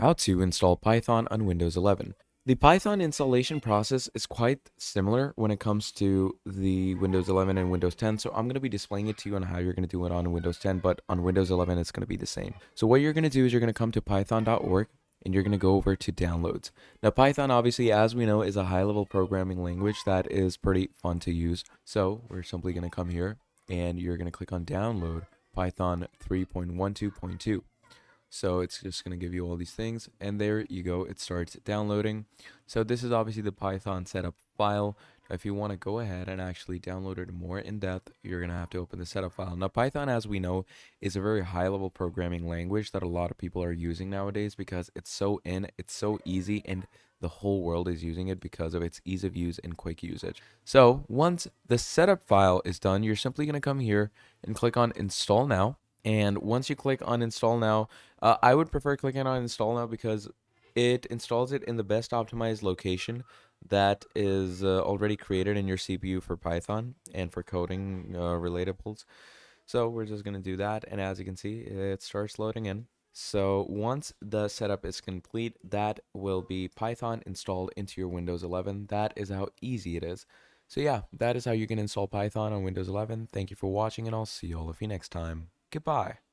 How to install Python on Windows 11. The Python installation process is quite similar when it comes to the Windows 11 and Windows 10. So I'm going to be displaying it to you on how you're going to do it on Windows 10, but on Windows 11, it's going to be the same. So what you're going to do is you're going to come to python.org and you're going to go over to downloads. Now, Python, obviously, as we know, is a high level programming language that is pretty fun to use. So we're simply going to come here and you're going to click on download Python 3.12.2. So it's just going to give you all these things, and there you go, it starts downloading. So this is obviously the Python setup file. If you want to go ahead and actually download it more in depth, you're going to have to open the setup file. Now, Python, as we know, is a very high level programming language that a lot of people are using nowadays because it's so easy, and the whole world is using it because of its ease of use and quick usage. So once the setup file is done, you're simply going to come here and click on install now. And once you click on install now, I would prefer clicking on install now because it installs it in the best optimized location that is already created in your CPU for Python and for coding relatables. So we're just going to do that. And as you can see, it starts loading in. So once the setup is complete, that will be Python installed into your Windows 11. That is how easy it is. So yeah, that is how you can install Python on Windows 11. Thank you for watching, and I'll see all of you next time. Goodbye.